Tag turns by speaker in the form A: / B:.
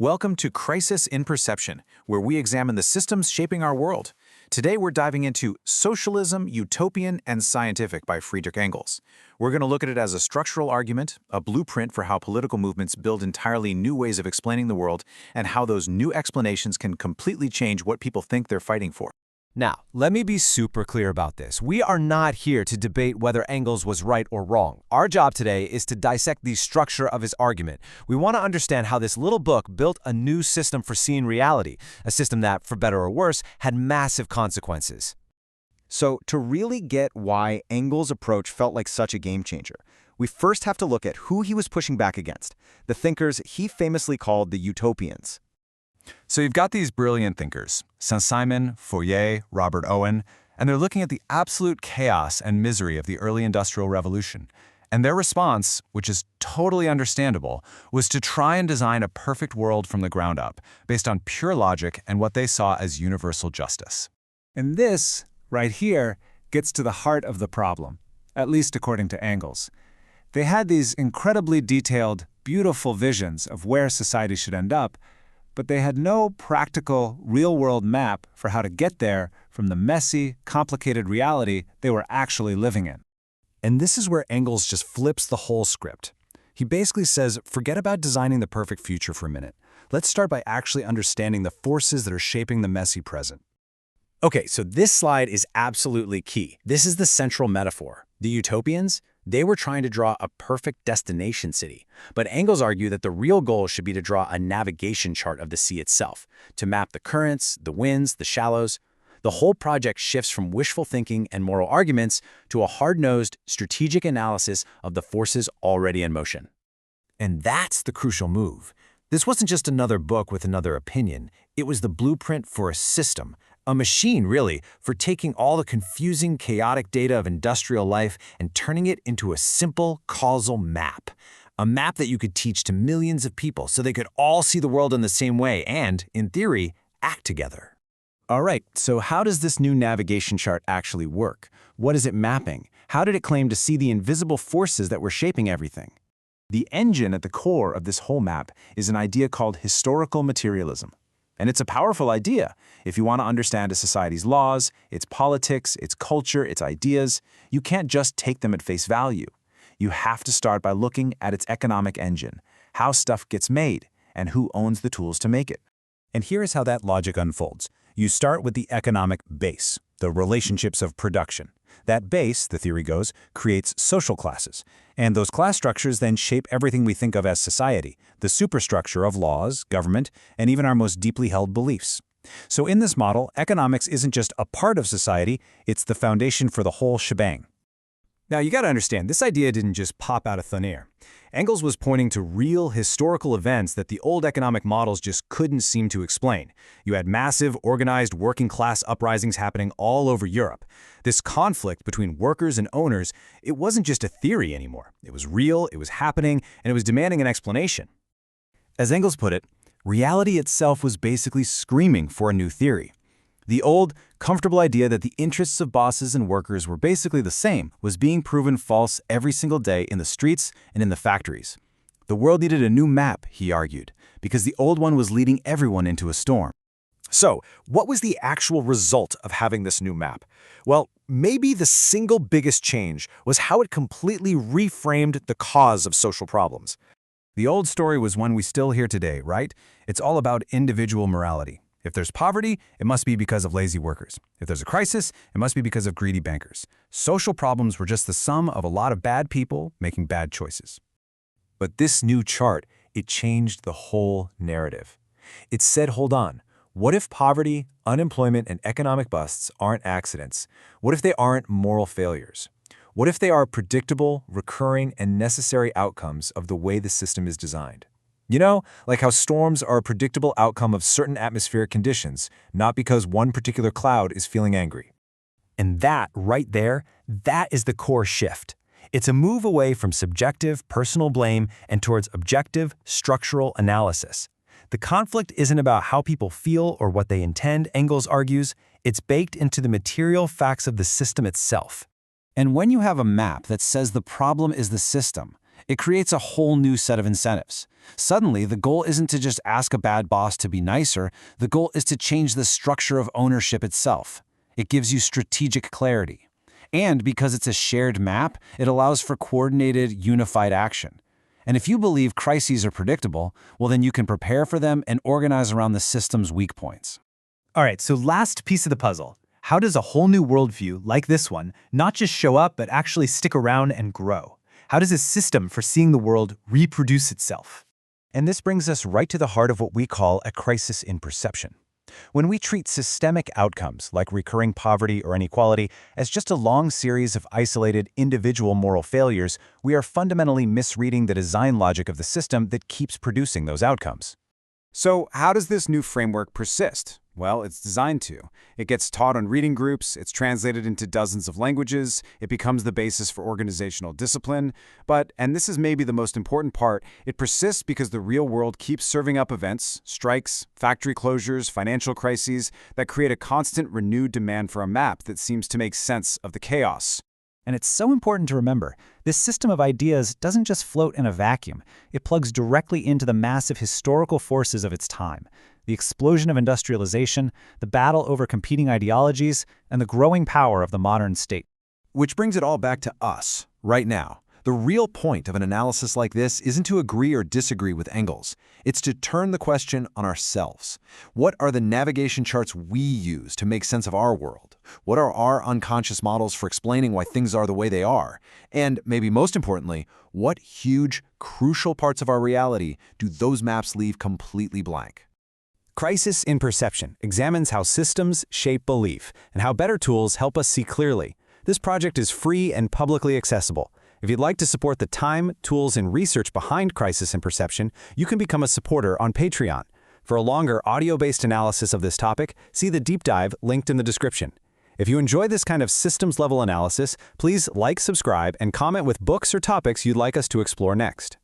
A: Welcome to Crisis in Perception, where we examine the systems shaping our world. Today we're diving into Socialism, Utopian and Scientific by Friedrich Engels. We're going to look at it as a structural argument, a blueprint for how political movements build entirely new ways of explaining the world, and how those new explanations can completely change what people think they're fighting for.
B: Now, let me be super clear about this. We are not here to debate whether Engels was right or wrong. Our job today is to dissect the structure of his argument. We want to understand how this little book built a new system for seeing reality, a system that, for better or worse, had massive consequences.
C: So, to really get why Engels' approach felt like such a game changer, we first have to look at who he was pushing back against, the thinkers he famously called the Utopians.
D: So you've got these brilliant thinkers, Saint-Simon, Fourier, Robert Owen, and they're looking at the absolute chaos and misery of the early Industrial Revolution. And their response, which is totally understandable, was to try and design a perfect world from the ground up, based on pure logic and what they saw as universal justice.
E: And this, right here, gets to the heart of the problem, at least according to Engels. They had these incredibly detailed, beautiful visions of where society should end up, but they had no practical, real-world map for how to get there from the messy, complicated reality they were actually living in.
B: And this is where Engels just flips the whole script. He basically says, forget about designing the perfect future for a minute. Let's start by actually understanding the forces that are shaping the messy present.
F: Okay, so this slide is absolutely key. This is the central metaphor. The Utopians, they were trying to draw a perfect destination city, but Engels argued that the real goal should be to draw a navigation chart of the sea itself, to map the currents, the winds, the shallows. The whole project shifts from wishful thinking and moral arguments to a hard-nosed, strategic analysis of the forces already in motion.
B: And that's the crucial move. This wasn't just another book with another opinion. It was the blueprint for a system, a machine, really, for taking all the confusing, chaotic data of industrial life and turning it into a simple, causal map. A map that you could teach to millions of people so they could all see the world in the same way and, in theory, act together.
C: All right, so how does this new navigation chart actually work? What is it mapping? How did it claim to see the invisible forces that were shaping everything? The engine at the core of this whole map is an idea called historical materialism. And it's a powerful idea. If you want to understand a society's laws, its politics, its culture, its ideas, you can't just take them at face value. You have to start by looking at its economic engine, how stuff gets made, and who owns the tools to make it.
G: And here is how that logic unfolds. You start with the economic base, the relationships of production. That base, the theory goes, creates social classes. And those class structures then shape everything we think of as society, the superstructure of laws, government, and even our most deeply held beliefs. So in this model, economics isn't just a part of society, it's the foundation for the whole shebang.
B: Now, you got to understand, this idea didn't just pop out of thin air. Engels was pointing to real historical events that the old economic models just couldn't seem to explain. You had massive, organized working-class uprisings happening all over Europe. This conflict between workers and owners, it wasn't just a theory anymore. It was real, it was happening, and it was demanding an explanation.
C: As Engels put it, reality itself was basically screaming for a new theory. The old, comfortable idea that the interests of bosses and workers were basically the same was being proven false every single day in the streets and in the factories. The world needed a new map, he argued, because the old one was leading everyone into a storm.
A: So, what was the actual result of having this new map? Well, maybe the single biggest change was how it completely reframed the cause of social problems.
D: The old story was one we still hear today, right? It's all about individual morality. If there's poverty, it must be because of lazy workers. If there's a crisis, it must be because of greedy bankers. Social problems were just the sum of a lot of bad people making bad choices.
B: But this new chart, it changed the whole narrative. It said, hold on, what if poverty, unemployment, and economic busts aren't accidents? What if they aren't moral failures? What if they are predictable, recurring, and necessary outcomes of the way the system is designed? You know, like how storms are a predictable outcome of certain atmospheric conditions, not because one particular cloud is feeling angry. And that, right there, that is the core shift. It's a move away from subjective, personal blame and towards objective, structural analysis. The conflict isn't about how people feel or what they intend, Engels argues. It's baked into the material facts of the system itself.
C: And when you have a map that says the problem is the system, it creates a whole new set of incentives.
E: Suddenly, the goal isn't to just ask a bad boss to be nicer, the goal is to change the structure of ownership itself. It gives you strategic clarity. And because it's a shared map, it allows for coordinated, unified action. And if you believe crises are predictable, well then you can prepare for them and organize around the system's weak points.
C: All right, so last piece of the puzzle. How does a whole new worldview, like this one, not just show up, but actually stick around and grow? How does a system for seeing the world reproduce itself?
B: And this brings us right to the heart of what we call a crisis in perception. When we treat systemic outcomes, like recurring poverty or inequality, as just a long series of isolated individual moral failures, we are fundamentally misreading the design logic of the system that keeps producing those outcomes.
E: So how does this new framework persist? Well, it's designed to. It gets taught on reading groups, it's translated into dozens of languages, it becomes the basis for organizational discipline, but, and this is maybe the most important part, it persists because the real world keeps serving up events, strikes, factory closures, financial crises, that create a constant renewed demand for a map that seems to make sense of the chaos.
C: And it's so important to remember, this system of ideas doesn't just float in a vacuum. It plugs directly into the massive historical forces of its time. The explosion of industrialization, the battle over competing ideologies, and the growing power of the modern state.
A: Which brings it all back to us, right now. The real point of an analysis like this isn't to agree or disagree with Engels. It's to turn the question on ourselves. What are the navigation charts we use to make sense of our world? What are our unconscious models for explaining why things are the way they are? And maybe most importantly, what huge, crucial parts of our reality do those maps leave completely blank?
B: Crisis in Perception examines how systems shape belief and how better tools help us see clearly. This project is free and publicly accessible. If you'd like to support the time, tools, and research behind Crisis in Perception, you can become a supporter on Patreon. For a longer audio-based analysis of this topic, see the deep dive linked in the description. If you enjoy this kind of systems-level analysis, please like, subscribe, and comment with books or topics you'd like us to explore next.